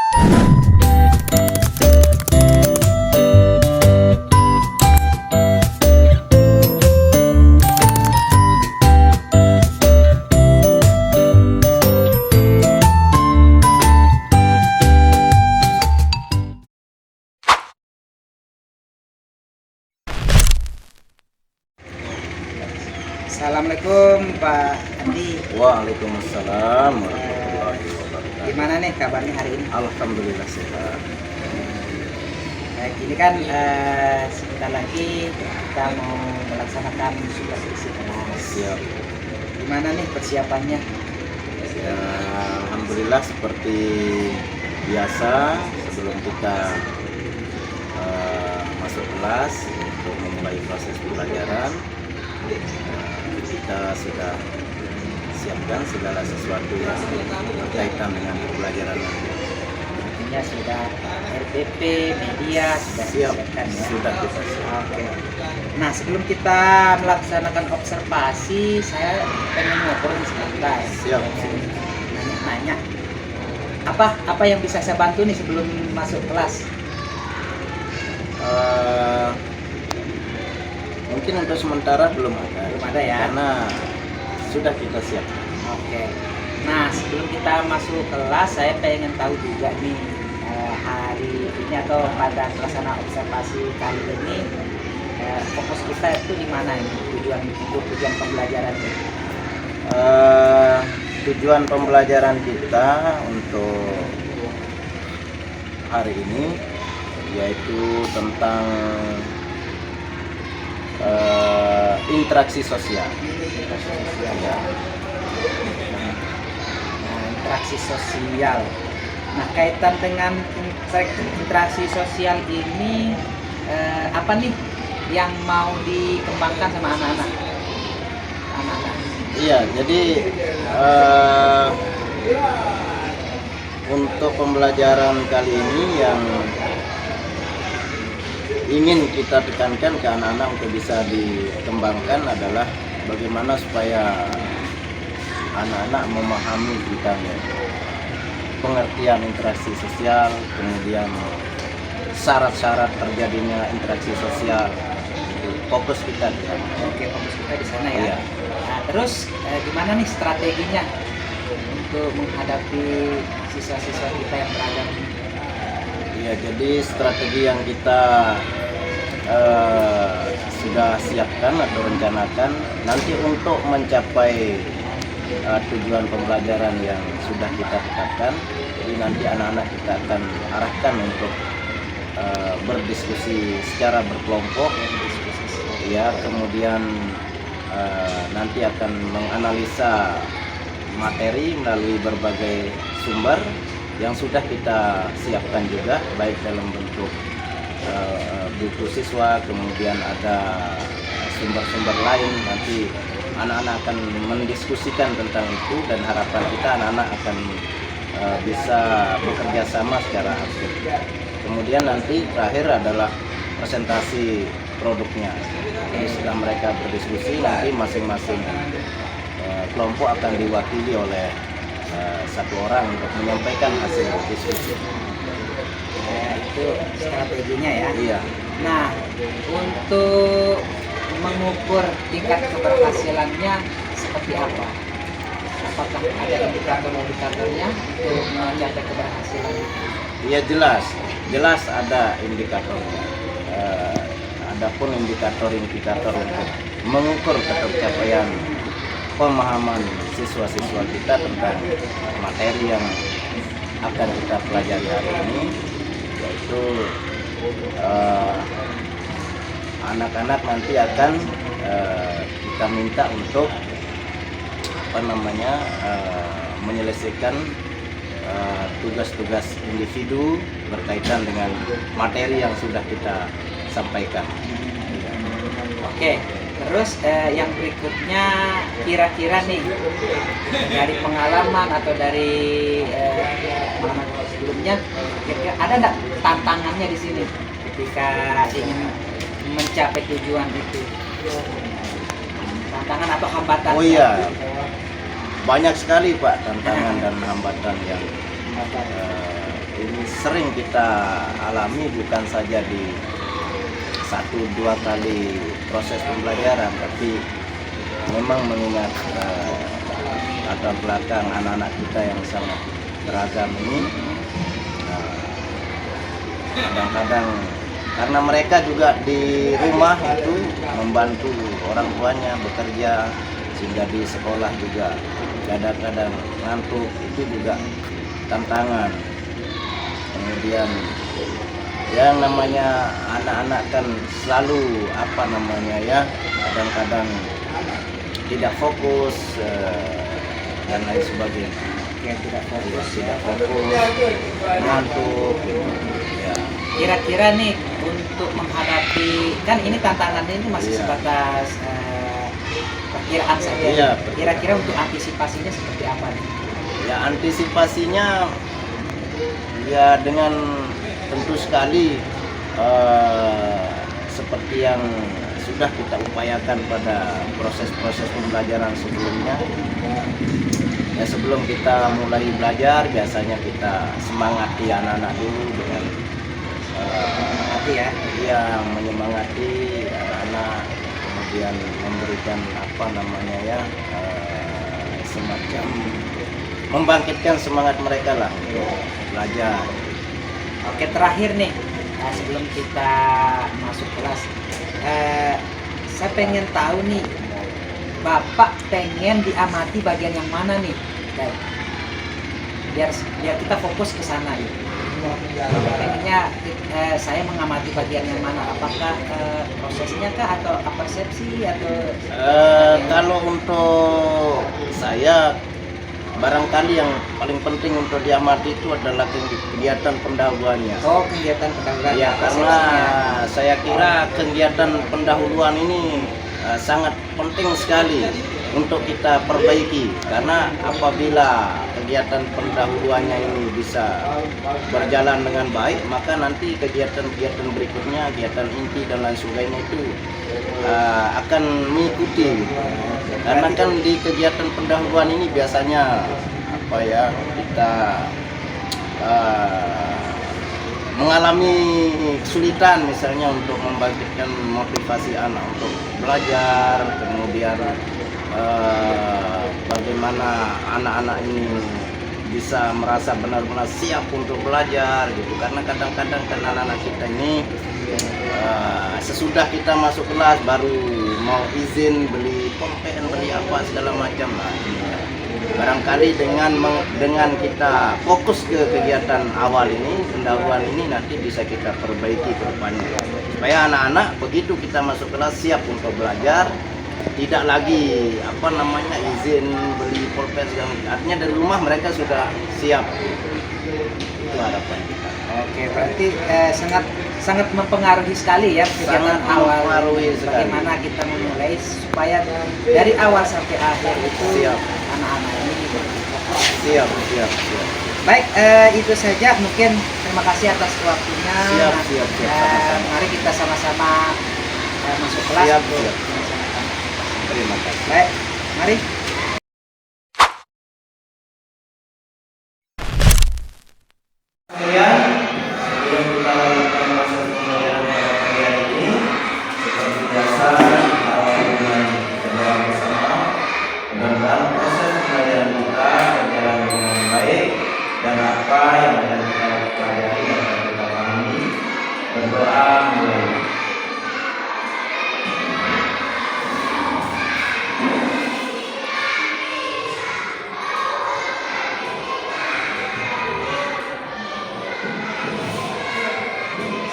Assalamualaikum Pak Andi. Waalaikumsalam warahmatullahi wabarakatuh. Gimana nih kabarnya hari ini? Alhamdulillah sehat. Baik, ini kan sebentar lagi kita mau melaksanakan supervisi kelas. Siap. Gimana nih persiapannya? Ya, alhamdulillah seperti biasa sebelum kita masuk kelas untuk memulai proses pembelajaran, kita sudah siapkan segala sesuatu yang berkaitan dengan pembelajaran nanti. Artinya sudah RPP, media sudah Siap, disiapkan ya? sudah kita siap. Oke. Nah, sebelum kita melaksanakan observasi, saya pengen ngobrol sebentar. Siap. Nanya-nanya. Apa yang bisa saya bantu nih sebelum masuk kelas? Mungkin untuk sementara belum ada. Belum ada ya? Karena sudah kita siapkan. Oke. Nah, sebelum kita masuk kelas, saya pengen tahu juga nih hari ini atau pada pelaksanaan observasi kali ini fokus kita itu di mana ini tujuan pembelajaran ini? Tujuan pembelajaran kita untuk hari ini yaitu tentang interaksi sosial. Ya. Nah, interaksi sosial. Nah, kaitan dengan interaksi sosial ini apa nih yang mau dikembangkan sama anak-anak? Iya, jadi untuk pembelajaran kali ini yang ingin kita tekankan ke anak-anak untuk bisa dikembangkan adalah bagaimana supaya anak-anak memahami tentang pengertian interaksi sosial, kemudian syarat-syarat terjadinya interaksi sosial. Fokus kita di sana. Oke, fokus kita di sana ya. Iya. Nah, terus gimana nih strateginya untuk menghadapi siswa-siswa kita yang beragam? Iya, jadi strategi yang kita sudah siapkan atau rencanakan nanti untuk mencapai tujuan pembelajaran yang sudah kita tetapkan. Jadi nanti anak-anak kita akan arahkan untuk berdiskusi secara berkelompok, ya, kemudian nanti akan menganalisa materi melalui berbagai sumber yang sudah kita siapkan juga, baik dalam bentuk buku siswa, kemudian ada sumber-sumber lain. Nanti anak-anak akan mendiskusikan tentang itu dan harapan kita anak-anak akan bisa bekerja sama secara aktif. Kemudian nanti terakhir adalah presentasi produknya. Jadi setelah mereka berdiskusi, nanti masing-masing kelompok akan diwakili oleh satu orang untuk menyampaikan hasil diskusi. Itu strateginya ya. Iya. Nah, untuk mengukur tingkat keberhasilannya seperti apa? Apakah ada indikator-indikatornya untuk mencapai keberhasilan? Iya, jelas ada indikatornya. Adapun indikator-indikator untuk mengukur ketercapaian pemahaman siswa-siswa kita tentang materi yang akan kita pelajari hari ini, yaitu anak-anak nanti akan kita minta untuk menyelesaikan tugas-tugas individu berkaitan dengan materi yang sudah kita sampaikan. Oke, terus yang berikutnya kira-kira nih dari pengalaman atau dari pengalaman sebelumnya, kira-kira ada nggak tantangannya di sini ketika ingin mencapai tujuan itu? Tantangan atau hambatan? Oh iya, banyak sekali Pak tantangan dan hambatan yang ini sering kita alami, bukan saja di 1-2 kali proses pembelajaran, tapi memang mengingat latar belakang anak-anak kita yang sangat beragam ini, kadang-kadang karena mereka juga di rumah itu membantu orang tuanya bekerja, sehingga di sekolah juga kadang-kadang ngantuk, itu juga tantangan. Kemudian yang namanya anak-anak kan selalu kadang-kadang tidak fokus dan lain sebagainya. Tidak fokus ya. Tidak fokus, ngantuk gitu. Ya. Kira-kira nih untuk menghadapi, kan ini tantangannya ini masih Iya. sebatas perkiraan saja. Iya, Kira-kira untuk antisipasinya seperti apa nih? Ya, antisipasinya ya dengan tentu sekali seperti yang sudah kita upayakan pada proses-proses pembelajaran sebelumnya. Ya, sebelum kita mulai belajar biasanya kita semangati anak-anak dulu dengan yang menyemangati anak-anak, kemudian memberikan semacam membangkitkan semangat mereka lah untuk belajar. Oke, terakhir nih, sebelum kita masuk kelas, saya pengen tahu nih, Bapak pengen diamati bagian yang mana nih? Baik. Biar kita fokus ke sana ya. Pengennya saya mengamati bagian yang mana? Apakah prosesnya kah, atau persepsi, atau Kalau untuk saya, barangkali yang paling penting untuk diamati itu adalah kegiatan pendahuluannya. Oh, kegiatan pendahuluan. Ya, karena saya kira kegiatan pendahuluan ini sangat penting sekali untuk kita perbaiki, karena apabila kegiatan pendahuluannya ini bisa berjalan dengan baik, maka nanti kegiatan-kegiatan berikutnya, kegiatan inti dan lain sebagainya itu akan mengikuti. Karena kan di kegiatan pendahuluan ini biasanya kita mengalami kesulitan, misalnya untuk membangkitkan motivasi anak untuk belajar, kemudian bagaimana anak-anak ini bisa merasa benar-benar siap untuk belajar gitu. Karena kadang-kadang kan anak-anak kita ini sesudah kita masuk kelas baru mau izin beli pulpen, beli apa segala macam lah. Barangkali dengan kita fokus ke kegiatan awal ini, pendahuluan ini, nanti bisa kita perbaiki ke depannya, supaya anak-anak begitu kita masuk kelas siap untuk belajar, tidak lagi izin beli pulpen segala macam. Artinya dari rumah mereka sudah siap. Itu harapan kita. Oke, berarti sangat mempengaruhi sekali ya kegiatan awal. Bagaimana kita memulai supaya dari awal sampai akhir itu Siap. anak-anak ini Siap. Baik, itu saja. Mungkin terima kasih atas waktunya. Siap. Mari kita sama-sama masuk kelas. Siap. Untuk Terima kasih. Baik, mari. Kemudian sebelum kita lanjutkan proses pembelajaran pada pagi hari ini, seperti biasa kita awali dengan berdoa bersama. Mudah-mudahan proses pembelajaran kita berjalan dengan baik, dan apa yang akan kita pelajari dan akan kita pahami. Berdoa mulai.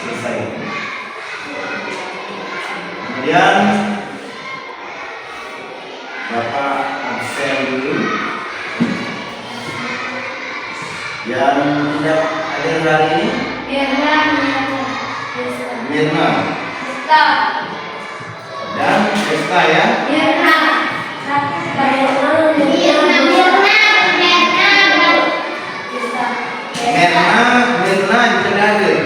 Selesai. Kemudian Bapak absen dulu. Yang tidak hadir hari ini Mirna dan Desta ya. Mirna tidak hadir.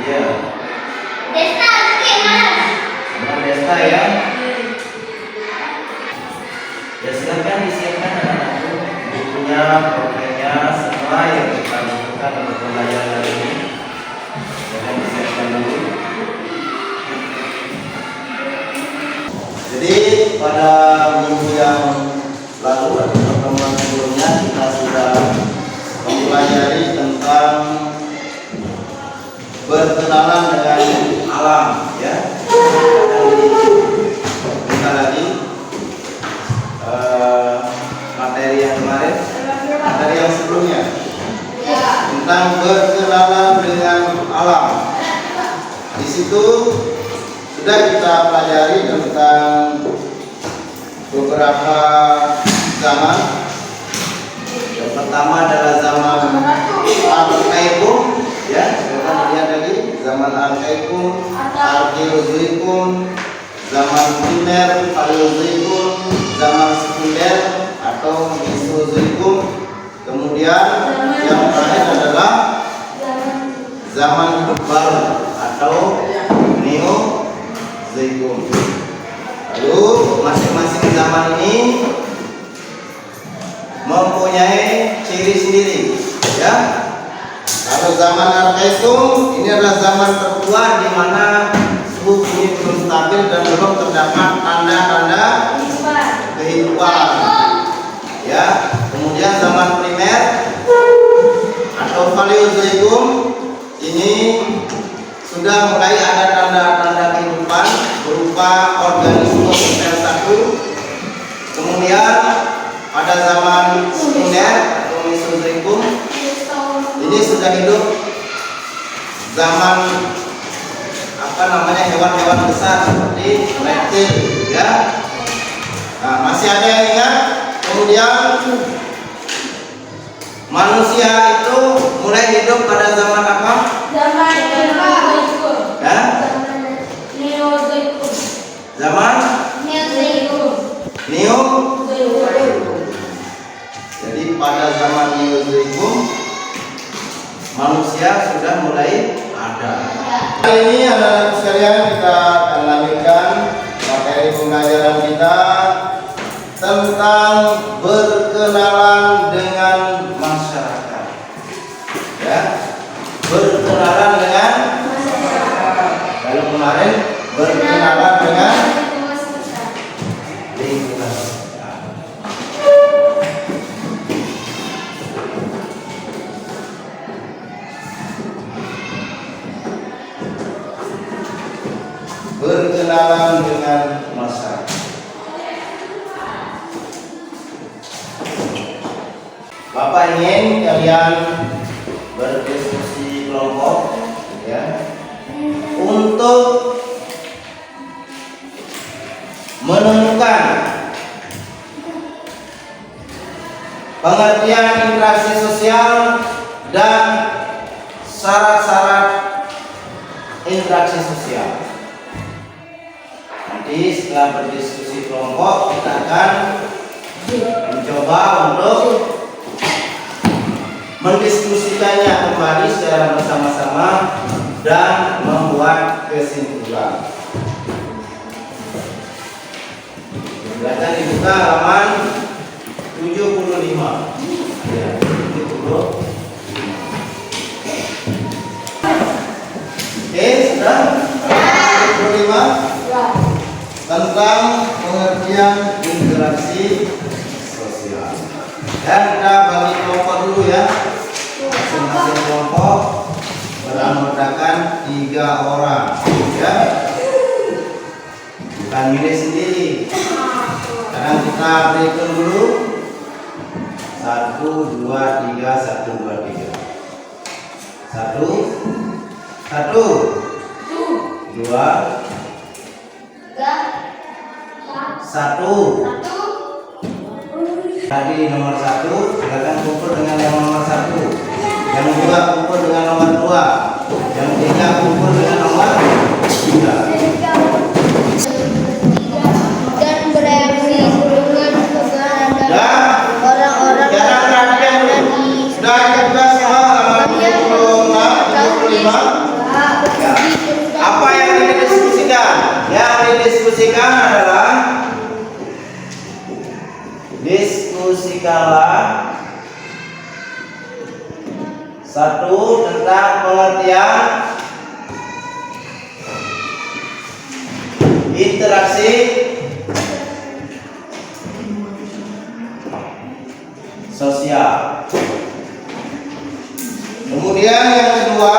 Iya. Sama Desta ya. Ya, silakan disiapkan anak-anakku bukunya, pulpennya, pada minggu yang lalu atau pertemuan sebelumnya kita sudah mempelajari tentang berkenalan dengan alam, ya. Kita lagi materi yang kemarin, materi yang sebelumnya tentang berkenalan dengan alam. Di situ sudah kita pelajari tentang beberapa zaman. Yang pertama adalah zaman Arkaikum, ya. Kita lihat lagi zaman Arkaikum, Arkeozoikum, zaman Primer, Paleozoikum, zaman Sekunder atau Mesozoikum. Kemudian yang terakhir adalah zaman hidup baru atau Neozoikum. Lalu masing-masing zaman ini mempunyai ciri sendiri, ya. Kalau zaman Arkaikum ini adalah zaman tertua di mana suhu bumi belum stabil dan belum terdapat tanda-tanda kehidupan, ya. Kemudian zaman Primer atau Paleozoikum ini sudah mulai ada tanda-tanda kehidupan berupa organisme sel satu. Kemudian pada zaman Sekunder atau Mesozoikum ini sudah hidup zaman hewan-hewan besar seperti reptil, ya. Nah, masih ada yang ingat? Kemudian manusia itu mulai hidup pada zaman apa? Zaman Neozoikum. Ya? Neozoikum. Zaman Neozoikum. Neozoikum. Jadi pada zaman Neozoikum manusia sudah mulai ada. Hari ini anak-anak sekalian kita akan lanjutkan materi pembelajaran kita tentang berkenalan dengan masyarakat, ya. Berkenalan dengan masyarakat. Kalau kemarin berkenalan dengan lingkungan. Berkenalan dengan masyarakat. Bapak ingin kalian berdiskusi kelompok, ya, untuk menemukan pengertian interaksi sosial dan syarat-syarat interaksi sosial. Nanti setelah berdiskusi kelompok kita akan mencoba untuk mendiskusikannya kembali secara bersama-sama dan membuat kesimpulan. Silakan dibuka halaman 75. Ya, 75. Oke, sudah? 75 tentang pengertian interaksi sosial. Dan kita bagi kelompok dulu, ya. Masing-masing kelompok beranggotakan 3 orang, ya. Bukan milih sendiri. Sekarang kita berikan dulu 1, 2, 3, 1, 2, 3. 1, 2, 1. Tadi nomor 1, silakan kumpul dengan yang nomor 1. Yang 2 kumpul dengan nomor 2. Yang 3 kumpul dengan nomor 3. Dan bereaksi dengan keberadaan orang-orang Jangan perhatian dulu. Sudah kita semua halaman 75. Ya. Apa yang didiskusikan? Yang didiskusikan adalah diskusikanlah 1 tentang pengertian interaksi sosial. Kemudian yang kedua,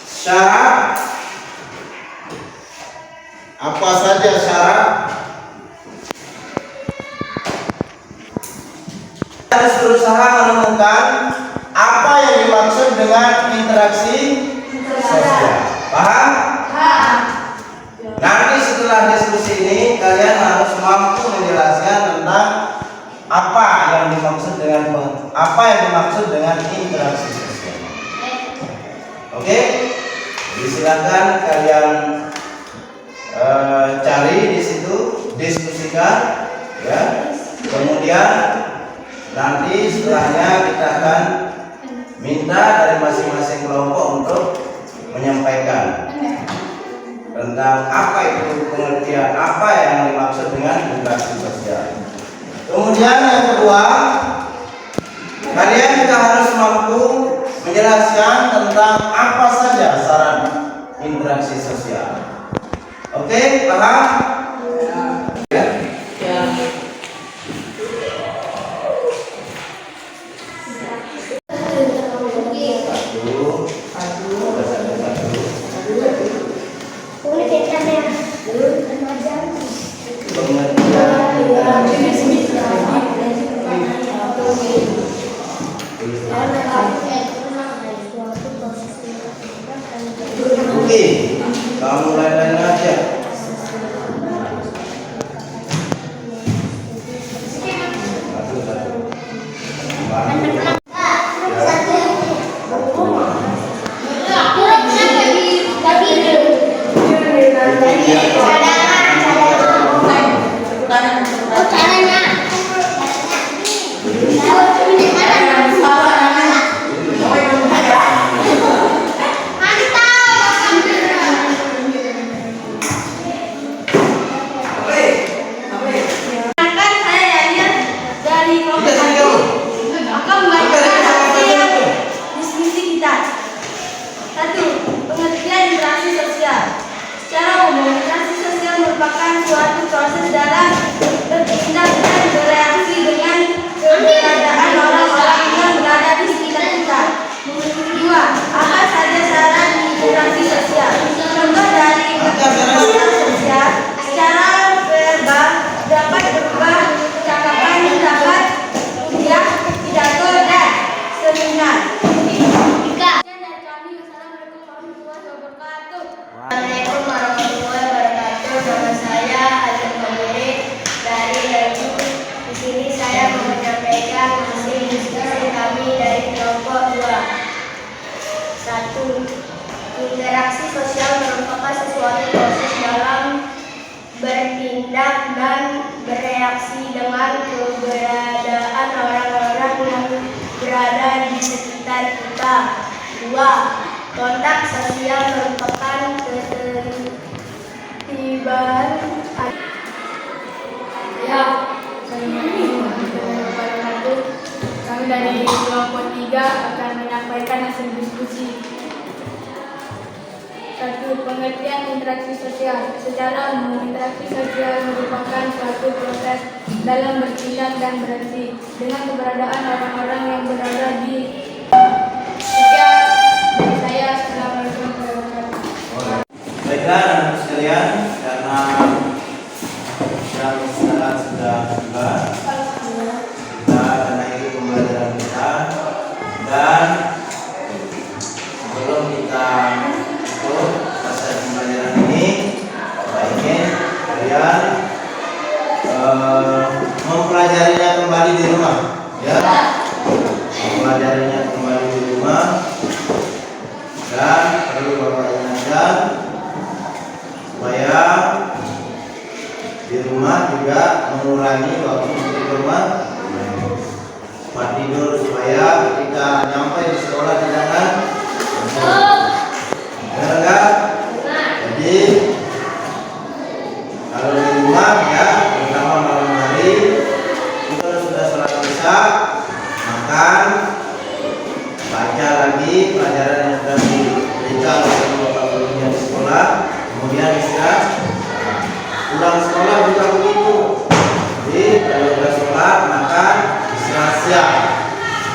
syarat. Apa saja syarat? Harus berusaha menemukan apa yang dimaksud dengan interaksi sosial. Paham? Nanti setelah diskusi ini kalian harus mampu menjelaskan tentang apa yang dimaksud dengan interaksi sosial. Oke? Jadi silakan kalian cari di situ, diskusikan, ya. Kemudian nanti setelahnya kita akan minta dari masing-masing kelompok untuk menyampaikan tentang apa itu pengertian, apa yang dimaksud dengan interaksi sosial. Kemudian yang kedua, kalian juga harus mampu menjelaskan tentang apa saja syarat interaksi sosial. Oke, paham? Ya. Oke, kamu lain-lain aja. Suatu proses dalam bertindak dan bereaksi dengan keberadaan orang-orang yang berada di sekitar kita. 2. Apa saja syarat interaksi sosial? Contoh dari interaksi sosial secara verbal dapat berupa percakapan, ucapan, kuliah, pidato, dan seminar. 3. Dari kami, wassalamualaikum warahmatullahi wabarakatuh. Assalamualaikum warahmatullahi wabarakatuh. Nama saya Azam Kamiri dari Daegu. Di sini saya mau menyampaikan hasil diskusi kami dari kelompok 2. 1. Interaksi sosial merupakan sesuatu proses dalam bertindak dan bereaksi dengan keberadaan orang-orang yang berada di sekitar kita. 2. Kontak sosial merupakan ketertiban. Ya, Assalamualaikum warahmatullahi wabarakatuh. Kami dari kelompok 3 akan menyampaikan hasil diskusi. 1. Pengertian interaksi sosial. Secara umum, interaksi sosial merupakan suatu proses dalam bertindak dan bereaksi dengan keberadaan orang-orang yang berada di sekitar dari saya. Assalamualaikum warahmatullahi wabarakatuh. Baiklah anak sekalian, karena jam istirahat sudah tiba, kita akan akhiri pembelajaran kita. Dan sebelum kita tutup selesai pembelajaran ini, saya ingin kalian mempelajarinya kembali di rumah, ya.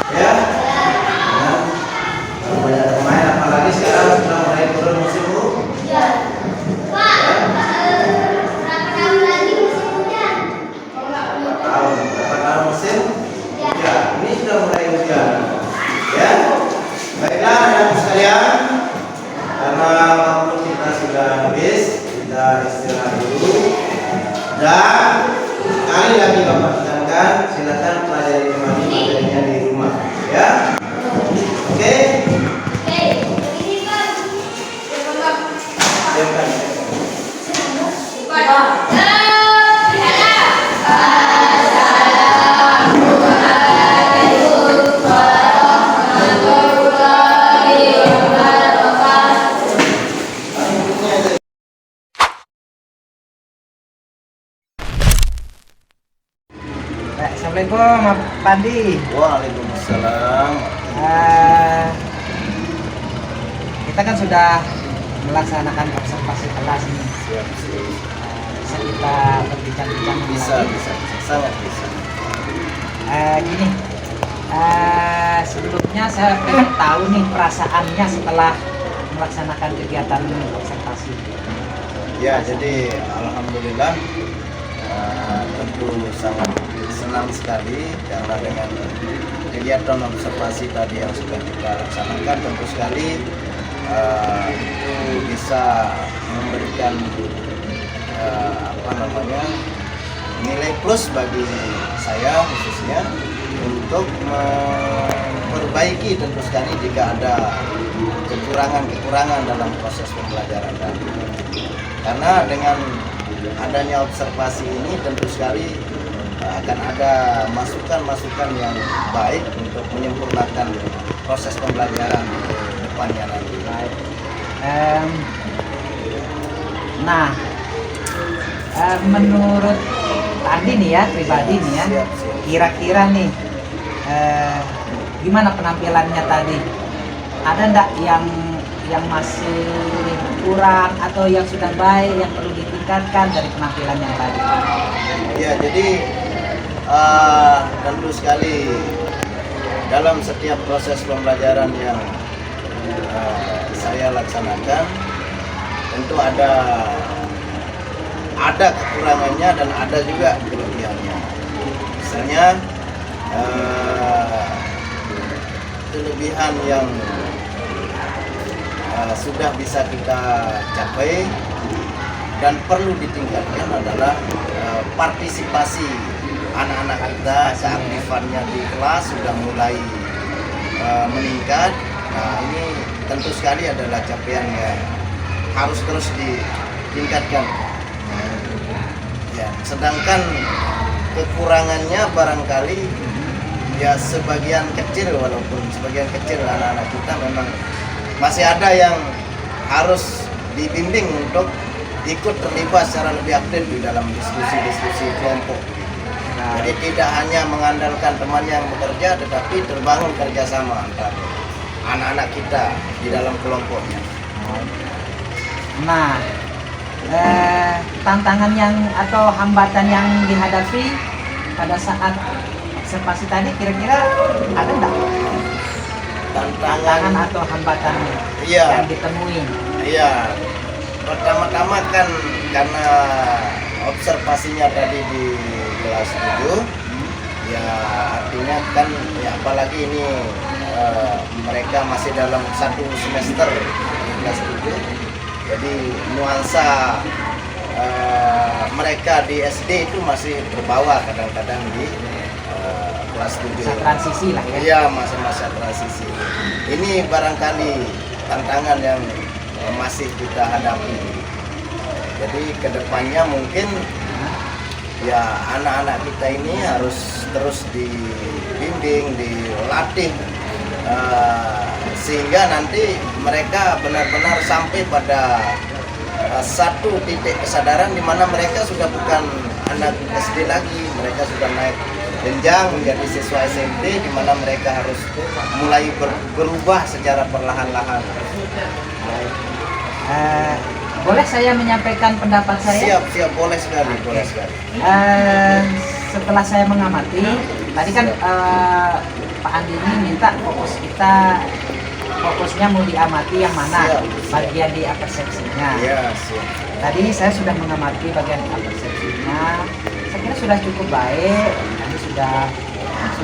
Ya. Nah, kalau banyak pemain, apalagi sekarang sudah mulai turun musim hujan. Berapa tahun musim hujan? Ini sudah mulai hujan. Ya. Baiklah, anak sekalian, karena waktu kita sudah habis, kita istirahat dulu. Dan sekali lagi Bapak tekankan, silakan pelajari kembali materinya di rumah, ya. Oke. Silakan. Assalamualaikum, Pak Pandi. Waalaikumsalam. Kita kan sudah melaksanakan observasi kelas ini. Siap, siap. Bisa kita berbincang-bincang Bisa, lagi? bisa, sangat bisa. Gini, sebelumnya saya pengen tahu nih perasaannya setelah melaksanakan kegiatan observasi. Ya, jadi alhamdulillah tentu sangat senang sekali karena dengan kegiatan observasi tadi yang sudah kita laksanakan tentu sekali itu bisa memberikan nilai plus bagi saya khususnya untuk memperbaiki tentu sekali jika ada kekurangan dalam proses pembelajaran tadi. Karena dengan adanya observasi ini tentu sekali akan ada masukan-masukan yang baik untuk menyempurnakan proses pembelajaran ke depannya nanti. Baik. Menurut Andi nih ya, pribadi nih ya, Siap, siap. kira-kira nih gimana penampilannya tadi? Ada ndak yang masih kurang atau yang sudah baik yang perlu ditingkatkan dari penampilan yang tadi? Ya, jadi tentu sekali dalam setiap proses pembelajaran yang saya laksanakan tentu ada kekurangannya dan ada juga kelebihannya. Misalnya kelebihan yang sudah bisa kita capai dan perlu ditingkatkan adalah partisipasi anak-anak kita, keaktifannya di kelas sudah mulai meningkat. Nah, ini tentu sekali adalah capaian yang harus terus ditingkatkan. Ya, sedangkan kekurangannya barangkali ya sebagian kecil, walaupun sebagian kecil anak-anak kita memang masih ada yang harus dibimbing untuk ikut terlibat secara lebih aktif di dalam diskusi-diskusi kelompok. Jadi tidak hanya mengandalkan teman yang bekerja, tetapi terbangun kerjasama antara anak-anak kita di dalam kelompoknya. Nah, tantangan yang atau hambatan yang dihadapi pada saat observasi tadi kira-kira ada nggak? Tantangan atau hambatannya yang ditemui? Iya, pertama-tama kan karena observasinya tadi di kelas 7, ya artinya kan ya apalagi ini mereka masih dalam satu semester di kelas 7, jadi nuansa mereka di SD itu masih terbawa kadang-kadang di kelas 7. Masa transisi lah ya? Iya, masa-masa transisi. Ini barangkali tantangan yang masih kita hadapi. Jadi kedepannya mungkin ya anak-anak kita ini harus terus dibimbing, dilatih sehingga nanti mereka benar-benar sampai pada satu titik kesadaran di mana mereka sudah bukan anak SD lagi, mereka sudah naik jenjang menjadi siswa SMP di mana mereka harus mulai berubah secara perlahan-lahan. Boleh saya menyampaikan pendapat saya? Siap, boleh sekali, boleh sekali. Setelah saya mengamati, tadi kan Pak Andi ini minta fokusnya mau diamati yang mana, bagian di persepsinya. Iya, siap. Tadi saya sudah mengamati bagian persepsinya, saya kira sudah cukup baik. Kami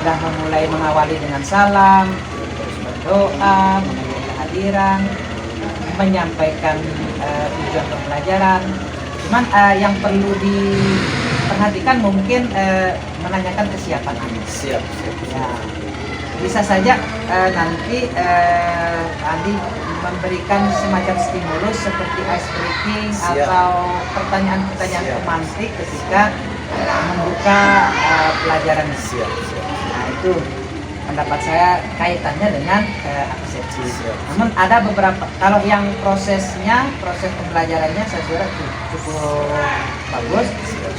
sudah memulai mengawali dengan salam, terus berdoa, mengenai kehadiran, menyampaikan tujuan pembelajaran. Cuman yang perlu diperhatikan mungkin menanyakan kesiapan Anda. Siap. Ya, bisa saja nanti Andi memberikan semacam stimulus seperti ice breaking atau pertanyaan-pertanyaan pemantik ketika membuka pelajaran. Siap. Nah, itu pendapat saya kaitannya dengan persepsi. Namun ada beberapa, kalau yang proses pembelajarannya saya kira cukup bagus,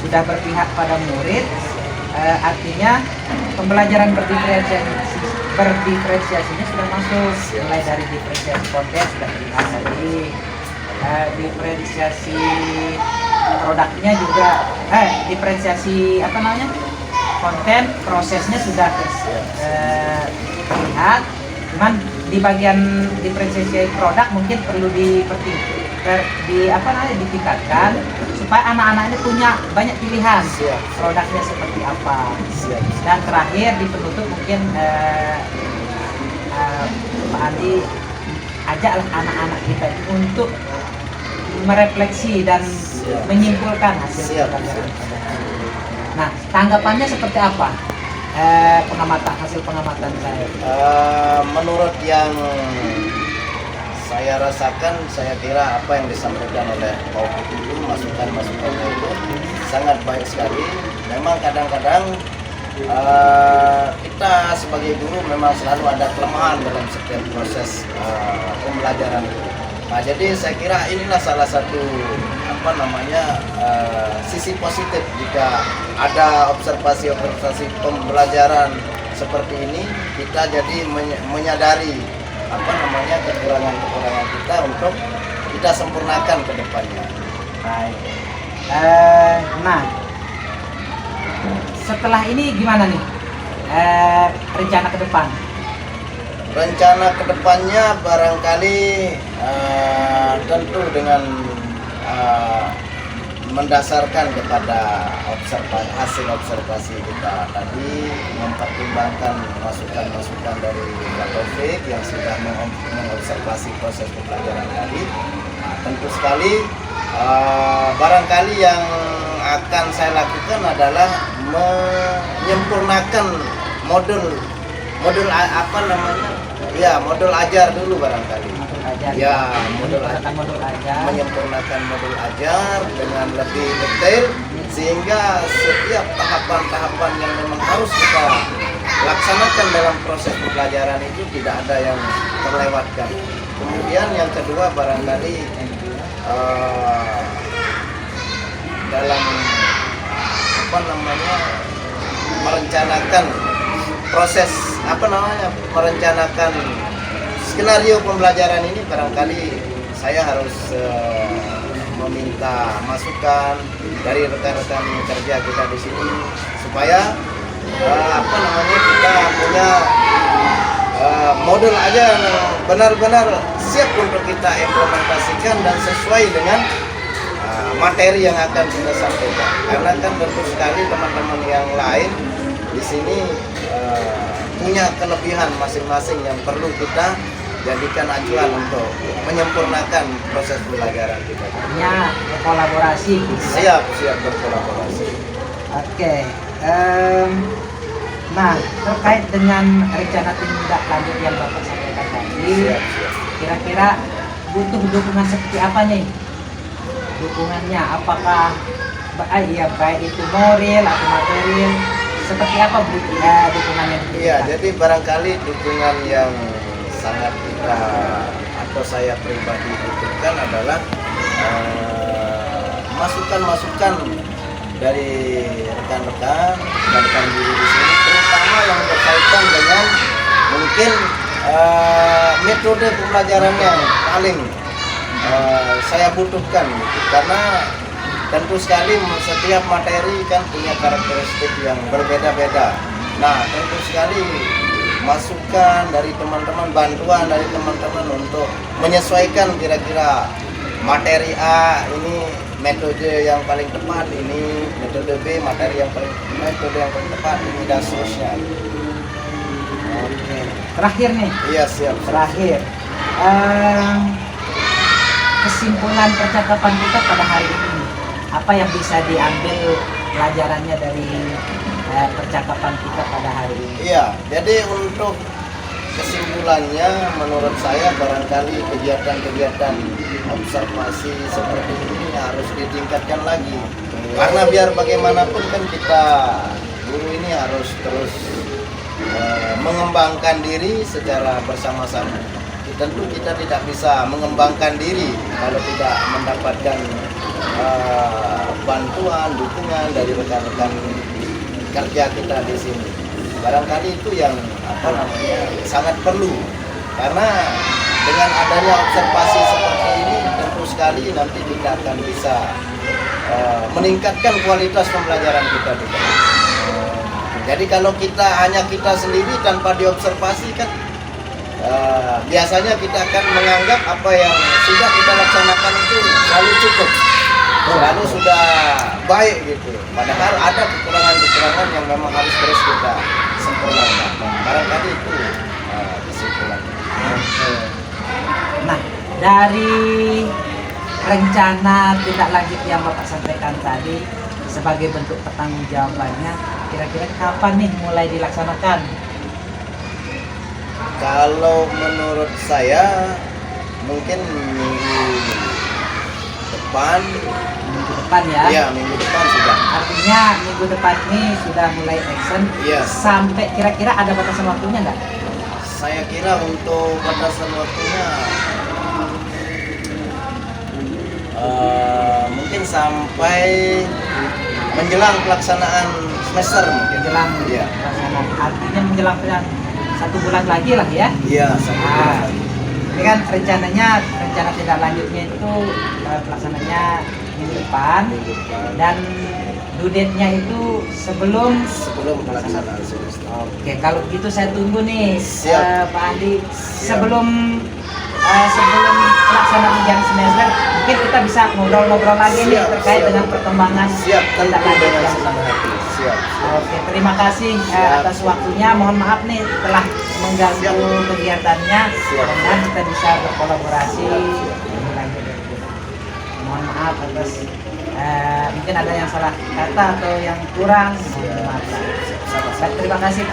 sudah berpihak pada murid. Artinya pembelajaran berdiferensiasinya sudah masuk, mulai dari diferensiasi konten sudah terlihat tadi, diferensiasi produknya juga, diferensiasi konten prosesnya sudah terlihat. Cuman di bagian diferensiasi produk mungkin perlu ditingkatkan supaya anak-anak ini punya banyak pilihan produknya seperti apa. Dan terakhir di penutup mungkin Pak Andi ajaklah anak-anak kita untuk merefleksi dan menyimpulkan hasil pelajaran. Nah, tanggapannya seperti apa? Hasil pengamatan saya. Menurut yang saya rasakan, saya kira apa yang disampaikan oleh Pak Uki dulu, masukan-masukannya itu sangat baik sekali. Memang kadang-kadang kita sebagai guru memang selalu ada kelemahan dalam setiap proses pembelajaran. Nah, jadi saya kira inilah salah satu sisi positif jika ada observasi pembelajaran seperti ini, kita jadi menyadari kekurangan kita untuk kita sempurnakan ke depannya. Baik. Nah, setelah ini gimana nih rencana ke depan? Rencana ke depannya barangkali tentu dengan mendasarkan kepada hasil observasi kita tadi, mempertimbangkan masukan-masukan dari Pak Taufik yang sudah mengobservasi proses pembelajaran tadi. Nah, tentu sekali barangkali yang akan saya lakukan adalah menyempurnakan modul ajar dulu barangkali. Modul ajar. Menyempurnakan modul ajar dengan lebih detail sehingga setiap tahapan-tahapan yang memang harus kita laksanakan dalam proses pembelajaran itu tidak ada yang terlewatkan. Kemudian yang kedua barangkali dalam merencanakan proses merencanakan skenario pembelajaran ini, barangkali saya harus meminta masukan dari rekan-rekan kerja kita di sini supaya kita punya modul aja yang benar-benar siap untuk kita implementasikan dan sesuai dengan materi yang akan kita sampaikan. Karena kan tentu sekali teman-teman yang lain di sini punya kelebihan masing-masing yang perlu kita jadikan acuan untuk menyempurnakan proses pembelajaran kita. Ya, berkolaborasi. Siap berkolaborasi. Oke. Nah, terkait dengan rencana tindak lanjut yang Bapak sampaikan tadi, kira-kira butuh dukungan seperti apa nih? Dukungannya apakah baik itu moral atau material, seperti apa dukungannya? Iya, jadi barangkali dukungan yang sangat kita atau saya pribadi butuhkan adalah masukan-masukan dari rekan-rekan guru di sini, terutama yang berkaitan dengan mungkin metode pembelajaran yang paling saya butuhkan, karena tentu sekali setiap materi kan punya karakteristik yang berbeda-beda. Nah, tentu sekali masukan dari teman-teman, bantuan dari teman-teman untuk menyesuaikan kira-kira materi A ini metode yang paling tepat, ini metode B metode yang paling tepat, ini dan seterusnya. Oke. Terakhir nih. Iya, siap. Terakhir. Kesimpulan percakapan kita pada hari ini, apa yang bisa diambil pelajarannya dari percakapan kita pada hari ini? Iya, jadi untuk kesimpulannya menurut saya barangkali kegiatan-kegiatan observasi seperti ini harus ditingkatkan lagi. Karena biar bagaimanapun kan kita guru ini harus terus mengembangkan diri secara bersama-sama. Tentu kita tidak bisa mengembangkan diri kalau tidak mendapatkan bantuan, dukungan dari rekan-rekan kerja kita di sini. Barangkali itu yang sangat perlu, karena dengan adanya observasi seperti ini tentu sekali nanti kita akan bisa meningkatkan kualitas pembelajaran kita di kelas. Jadi kalau hanya kita sendiri tanpa diobservasi kan biasanya kita akan menganggap apa yang sudah kita laksanakan itu selalu cukup, selalu sudah baik gitu. Padahal ada kekurangan-kekurangan yang memang harus terus kita sempurnakan. Barangkali itu kesimpulannya. Nah, dari rencana tindak lanjut yang Bapak sampaikan tadi sebagai bentuk pertanggungjawabannya, kira-kira kapan nih mulai dilaksanakan? Kalau menurut saya mungkin minggu depan. Minggu depan ya? Iya, minggu depan sudah. Artinya minggu depan ini sudah mulai action. Iya. Sampai kira-kira ada batasan waktunya nggak? Saya kira untuk batasan waktunya mungkin sampai menjelang pelaksanaan semester mungkin. Menjelang Iya. pelaksanaan. Artinya menjelang 1 bulan lagi lah ya? Iya, sampai Nah, ini kan rencana tindak lanjutnya itu pelaksananya minggu depan dan due date-nya itu sebelum pelaksanaan semester. Oke, kalau begitu saya tunggu nih Siap. Pak Andi. Siap. Sebelum pelaksanaan ujian semester, mungkin kita bisa ngobrol-ngobrol lagi nih Siap, terkait siap. dengan perkembangan Siap, tindak tentu lanjut dengan yang senang hati. Siap. Oke, terima kasih Siap. atas waktunya. Mohon maaf nih telah mengganggu Siap. kegiatannya. Siap. Mudah-mudahan kita bisa berkolaborasi. Siap. lebih lanjut dari kita. Mohon maaf atas mungkin ada yang salah kata atau yang kurang. Mohon maaf. Sama-sama. Terima kasih.